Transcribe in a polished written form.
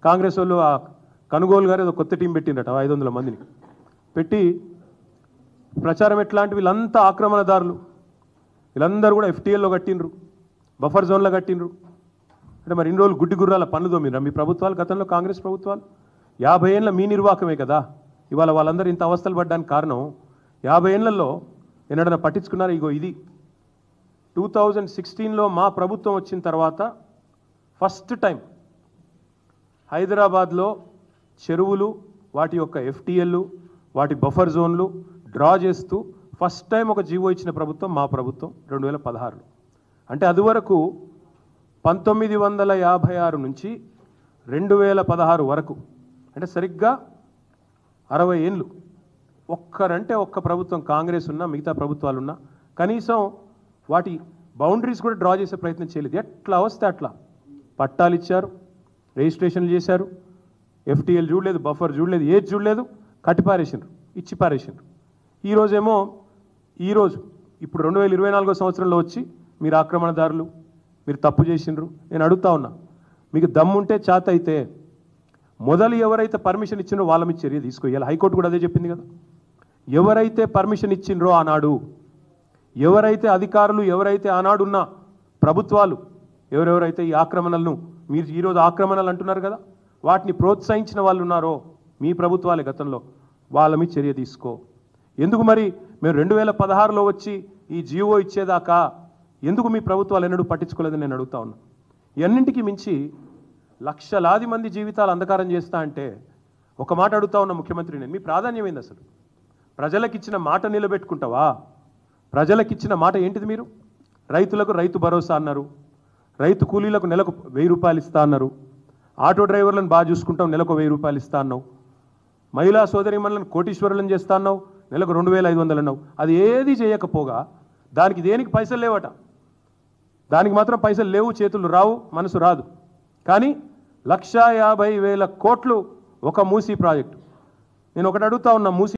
కాంగ్రెస్ వాళ్ళు ఆ కనుగోలు గారు ఏదో కొత్త టీం పెట్టిండట 500 మందిని పెట్టి ప్రచారం ఎట్లాంటి వీళ్ళంతా ఆక్రమణదారులు, వీళ్ళందరూ కూడా ఎఫ్టీఎల్లో కట్టిండ్రు, బఫర్ జోన్లో కట్టిండ్రు. అంటే మరి ఇన్ని రోజులు గుడ్డి గుర్రాల పనులు తోమిరా మీ ప్రభుత్వాలు, గతంలో కాంగ్రెస్ ప్రభుత్వాలు? 50 ఏళ్ళ మీ నిర్వాహకమే కదా ఇవాళ వాళ్ళందరూ ఇంత అవస్థలు పడ్డానికి కారణం. 50 ఏళ్లలో ఎన్నడన్నా పట్టించుకున్నారు? ఇగో ఇది 2016లో మా ప్రభుత్వం వచ్చిన తర్వాత ఫస్ట్ టైం హైదరాబాద్లో చెరువులు, వాటి యొక్క ఎఫ్టీఎల్లు, వాటి బఫర్ జోన్లు డ్రా చేస్తూ ఫస్ట్ టైం ఒక జీవో ఇచ్చిన ప్రభుత్వం మా ప్రభుత్వం 2016లో. అంటే అదివరకు 1956 నుంచి 2016 వరకు, అంటే సరిగ్గా 60 ఏళ్ళు ఒక్కరంటే ఒక్క ప్రభుత్వం కాంగ్రెస్ ఉన్నా మిగతా ప్రభుత్వాలున్నా కనీసం వాటి బౌండరీస్ కూడా డ్రా చేసే ప్రయత్నం చేయలేదు. ఎట్లా వస్తే అట్లా పట్టాలు ఇచ్చారు, రిజిస్ట్రేషన్లు చేశారు, ఎఫ్టీఎల్ చూడలేదు, బఫర్ చూడలేదు, ఏది చూడలేదు, కట్టిపారేసిండ్రు, ఇచ్చి పారేసిండ్రు. ఈరోజు ఇప్పుడు 2024 సంవత్సరంలో వచ్చి మీరు ఆక్రమణదారులు, మీరు తప్పు చేసిండ్రు. నేను అడుగుతా ఉన్నా, మీకు దమ్ముంటే చేత అయితే మొదలు ఎవరైతే పర్మిషన్ ఇచ్చిండ్రో వాళ్ళ మీద చర్య తీసుకోవాలి. హైకోర్టు కూడా అదే చెప్పింది కదా. ఎవరైతే పర్మిషన్ ఇచ్చిండ్రో ఆనాడు, ఎవరైతే అధికారులు, ఎవరైతే ఆనాడున్న ప్రభుత్వాలు, ఎవరెవరైతే ఈ ఆక్రమణలను, మీరు ఈరోజు ఆక్రమణలు అంటున్నారు కదా, వాటిని ప్రోత్సహించిన వాళ్ళు ఉన్నారో మీ ప్రభుత్వాలే గతంలో, వాళ్ళ మీద చర్య తీసుకో. ఎందుకు మరి మేము 2016లో వచ్చి ఈ జీవో ఇచ్చేదాకా ఎందుకు మీ ప్రభుత్వాలు ఎన్నడూ పట్టించుకోలేదని నేను అడుగుతా ఉన్నా. ఎన్నింటికి మించి లక్షలాది మంది జీవితాలు అంధకారం చేస్తా అంటే ఒక మాట అడుగుతా ఉన్న ముఖ్యమంత్రి, నేను మీ ప్రాధాన్యం ఏంది అసలు? ప్రజలకిచ్చిన మాట నిలబెట్టుకుంటావా? ప్రజలకిచ్చిన మాట ఏంటిది? మీరు రైతులకు రైతు భరోసా అన్నారు, రైతు కూలీలకు నెలకు 1000 రూపాయలు ఇస్తా అన్నారు, ఆటో డ్రైవర్లను బాగా చూసుకుంటాం నెలకు 1000 రూపాయలు ఇస్తా అన్నావు, మహిళా సోదరిమణులను కోటీశ్వరులను చేస్తా అన్నావు, నెలకు 2500 అన్నావు. అది ఏది చేయకపోగా దానికి దేనికి పైసలు లేవట. దానికి మాత్రం పైసలు లేవు, చేతులు రావు, మనసు రాదు. కానీ 1,50,000 కోట్లు ఒక మూసీ ప్రాజెక్టు. నేను ఒకటి అడుగుతా ఉన్నా, మూసీ